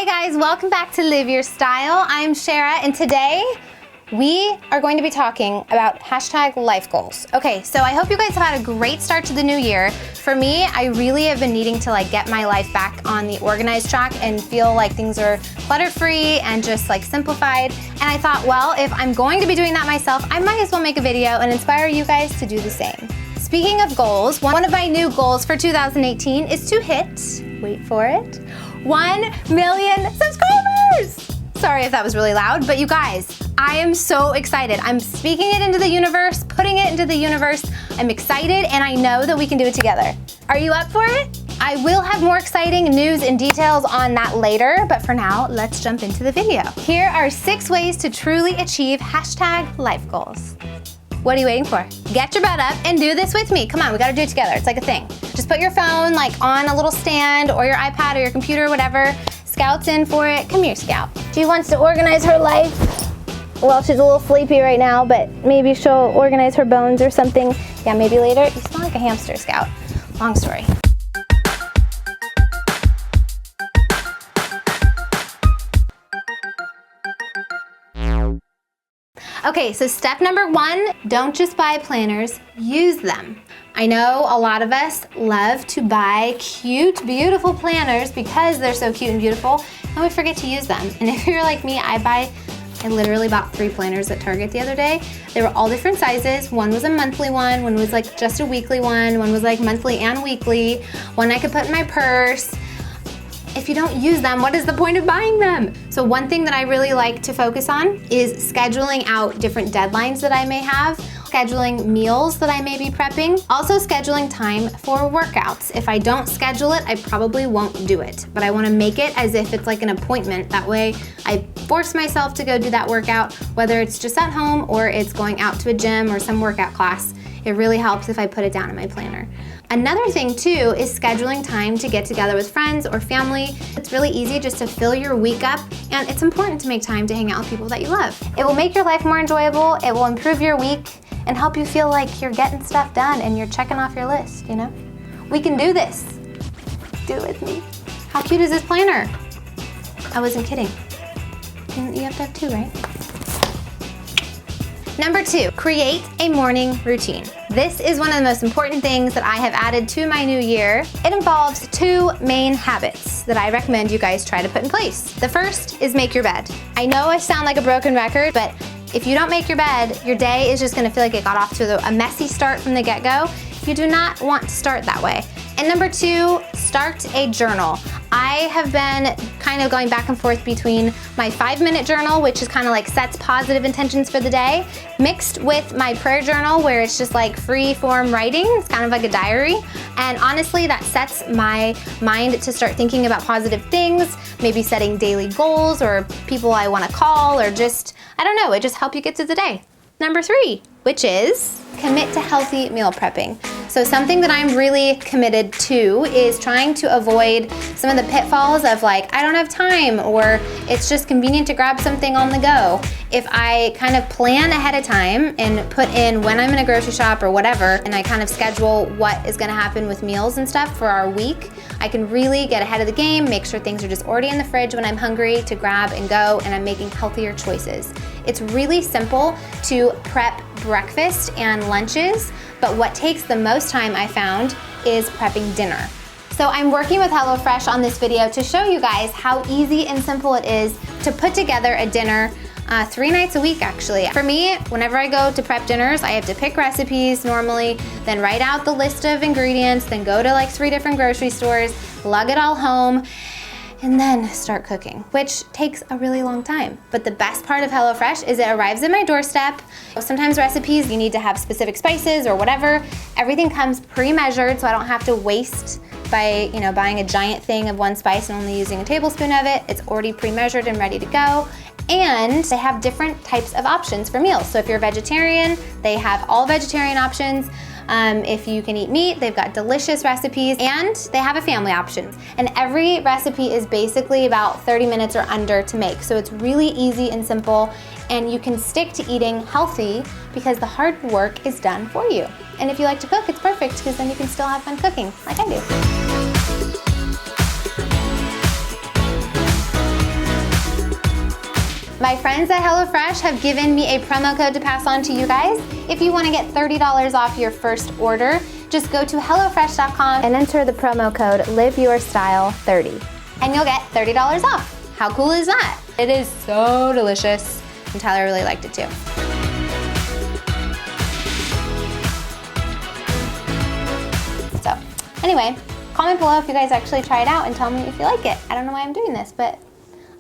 guys, welcome back to Live Your Style. I'm Sharrah, and today we are going to be talking about #LifeGOALS. Okay, so I hope you guys have had a great start to the new year. For me, I really have been needing to get my life back on the organized track and feel like things are clutter-free and just simplified. And I thought, well, if I'm going to be doing that myself, I might as well make a video and inspire you guys to do the same. Speaking of goals, one of my new goals for 2018 is to hit, wait for it, 1 million subscribers! Sorry if that was really loud, but you guys, I am so excited. I'm speaking it into the universe, putting it into the universe. I'm excited, and I know that we can do it together. Are you up for it? I will have more exciting news and details on that later, but for now, let's jump into the video. Here are 6 ways to truly achieve #LifeGOALS. What are you waiting for? Get your butt up and do this with me. Come on, we gotta do it together. It's like a thing. Just put your phone on a little stand or your iPad or your computer, whatever. Scout's in for it. Come here, Scout. She wants to organize her life. Well, she's a little sleepy right now, but maybe she'll organize her bones or something. Yeah, maybe later. You smell like a hamster, Scout. Long story. Okay, so step number 1, don't just buy planners, use them. I know a lot of us love to buy cute, beautiful planners because they're so cute and beautiful, and we forget to use them. And if you're like me, I literally bought 3 planners at Target the other day. They were all different sizes. One was a monthly one was just a weekly one was monthly and weekly, one I could put in my purse. If you don't use them, what is the point of buying them? So one thing that I really like to focus on is scheduling out different deadlines that I may have, scheduling meals that I may be prepping, also scheduling time for workouts. If I don't schedule it, I probably won't do it, but I wanna make it as if it's like an appointment. That way I force myself to go do that workout, whether it's just at home or it's going out to a gym or some workout class. It really helps if I put it down in my planner. Another thing too is scheduling time to get together with friends or family. It's really easy just to fill your week up, and it's important to make time to hang out with people that you love. It will make your life more enjoyable, it will improve your week, and help you feel like you're getting stuff done and you're checking off your list, you know? We can do this. Do it with me. How cute is this planner? I wasn't kidding. You have to have 2, right? Number 2, create a morning routine. This is one of the most important things that I have added to my new year. It involves 2 main habits that I recommend you guys try to put in place. The first is make your bed. I know I sound like a broken record, but if you don't make your bed, your day is just gonna feel like it got off to a messy start from the get-go. You do not want to start that way. And number 2, start a journal. I have been kind of going back and forth between my 5-minute journal, which is kind of sets positive intentions for the day, mixed with my prayer journal, where it's just free form writing. It's kind of like a diary. And honestly, that sets my mind to start thinking about positive things, maybe setting daily goals or people I want to call, or just, I don't know, it just helps you get through the day. Number 3, which is commit to healthy meal prepping. So something that I'm really committed to is trying to avoid some of the pitfalls of I don't have time, or it's just convenient to grab something on the go. If I kind of plan ahead of time and put in when I'm in a grocery shop or whatever, and I kind of schedule what is gonna happen with meals and stuff for our week, I can really get ahead of the game, make sure things are just already in the fridge when I'm hungry to grab and go, and I'm making healthier choices. It's really simple to prep breakfast and lunches, but what takes the most time, I found, is prepping dinner. So I'm working with HelloFresh on this video to show you guys how easy and simple it is to put together a dinner 3 nights a week, actually. For me, whenever I go to prep dinners, I have to pick recipes normally, then write out the list of ingredients, then go to 3 different grocery stores, lug it all home, and then start cooking, which takes a really long time. But the best part of HelloFresh is it arrives at my doorstep. Sometimes recipes, you need to have specific spices or whatever. Everything comes pre-measured, so I don't have to waste by buying a giant thing of one spice and only using a tablespoon of it. It's already pre-measured and ready to go. And they have different types of options for meals. So if you're a vegetarian, they have all vegetarian options. If you can eat meat, they've got delicious recipes, and they have a family option. And every recipe is basically about 30 minutes or under to make. So it's really easy and simple, and you can stick to eating healthy because the hard work is done for you. And if you like to cook, it's perfect because then you can still have fun cooking like I do. My friends at HelloFresh have given me a promo code to pass on to you guys. If you want to get $30 off your first order, just go to HelloFresh.com and enter the promo code LiveYourStyle30 and you'll get $30 off. How cool is that? It is so delicious, and Tyler really liked it too. So anyway, comment below if you guys actually try it out and tell me if you like it. I don't know why I'm doing this, but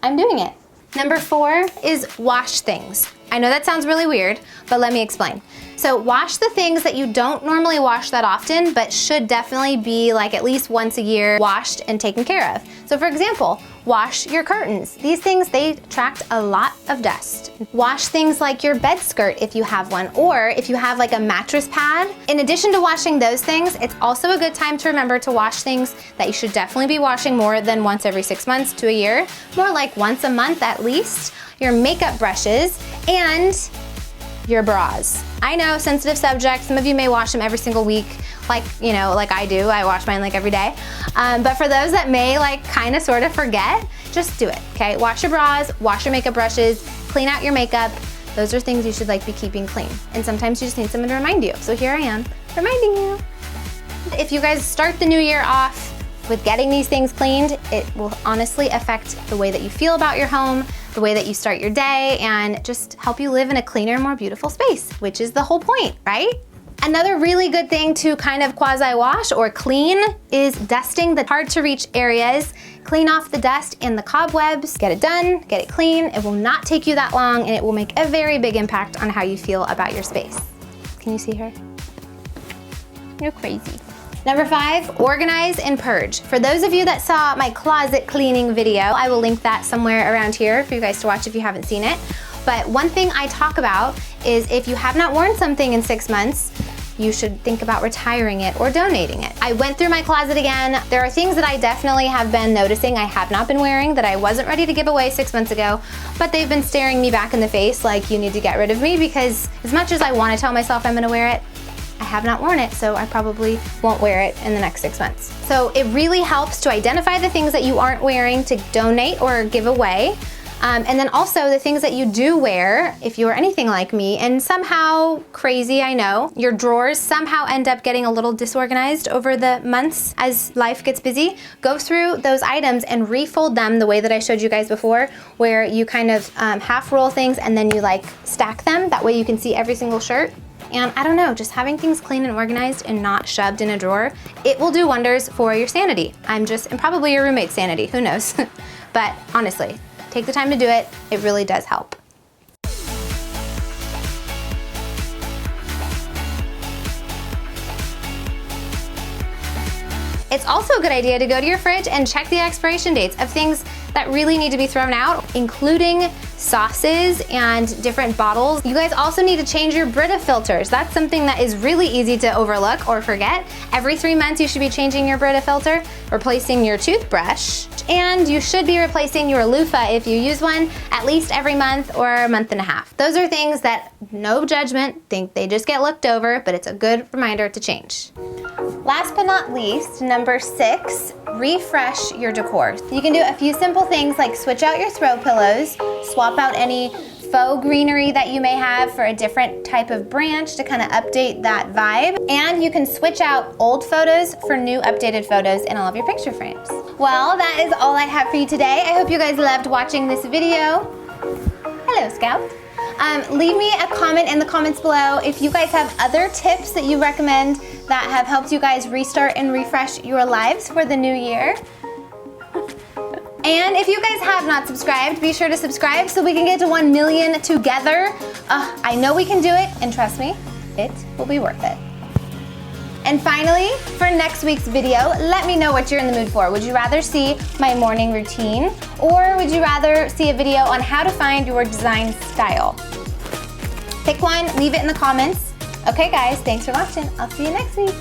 I'm doing it. Number 4 is wash things. I know that sounds really weird, but let me explain. So wash the things that you don't normally wash that often, but should definitely be like at least once a year washed and taken care of. So for example, wash your curtains. These things, they attract a lot of dust. Wash things like your bed skirt if you have one, or if you have like a mattress pad. In addition to washing those things, it's also a good time to remember to wash things that you should definitely be washing more than once every 6 months to a year, more like once a month at least. Your makeup brushes and your bras. I know, sensitive subject. Some of you may wash them every single week, like I do. I wash mine like every day. But for those that may like kind of sort of forget, just do it, okay? Wash your bras, wash your makeup brushes, clean out your makeup. Those are things you should like be keeping clean. And sometimes you just need someone to remind you. So here I am, reminding you. If you guys start the new year off with getting these things cleaned, it will honestly affect the way that you feel about your home, the way that you start your day, and just help you live in a cleaner, more beautiful space, which is the whole point, right? Another really good thing to kind of quasi-wash or clean is dusting the hard to reach areas. Clean off the dust and the cobwebs, get it done, get it clean. It will not take you that long, and it will make a very big impact on how you feel about your space. Can you see her? You're crazy. Number 5, organize and purge. For those of you that saw my closet cleaning video, I will link that somewhere around here for you guys to watch if you haven't seen it. But one thing I talk about is if you have not worn something in 6 months, you should think about retiring it or donating it. I went through my closet again. There are things that I definitely have been noticing I have not been wearing that I wasn't ready to give away 6 months ago, but they've been staring me back in the face like, you need to get rid of me, because as much as I want to tell myself I'm gonna wear it, I have not worn it, so I probably won't wear it in the next 6 months. So it really helps to identify the things that you aren't wearing to donate or give away. And then also the things that you do wear, if you are anything like me, and somehow, crazy I know, your drawers somehow end up getting a little disorganized over the months as life gets busy. Go through those items and refold them the way that I showed you guys before, where you kind of half roll things and then you like stack them. That way you can see every single shirt. And I don't know, just having things clean and organized and not shoved in a drawer, it will do wonders for your sanity. And probably your roommate's sanity, who knows? But honestly, take the time to do it. It really does help. It's also a good idea to go to your fridge and check the expiration dates of things that really need to be thrown out, including sauces and different bottles. You guys also need to change your Brita filters. That's something that is really easy to overlook or forget. Every 3 months you should be changing your Brita filter, replacing your toothbrush, and you should be replacing your loofah if you use one at least every month or a month and a half. Those are things that, no judgment, think they just get looked over, but it's a good reminder to change. Last but not least, number 6, refresh your decor. You can do a few simple things like switch out your throw pillows, swap out any faux greenery that you may have for a different type of branch to kind of update that vibe. And you can switch out old photos for new updated photos in all of your picture frames. Well, that is all I have for you today. I hope you guys loved watching this video. Hello, Scout. Leave me a comment in the comments below if you guys have other tips that you recommend that have helped you guys restart and refresh your lives for the new year. And if you guys have not subscribed, be sure to subscribe so we can get to 1 million together. I know we can do it, and trust me, it will be worth it. And finally, for next week's video, let me know what you're in the mood for. Would you rather see my morning routine, or would you rather see a video on how to find your design style? Pick one, leave it in the comments. Okay guys, thanks for watching. I'll see you next week.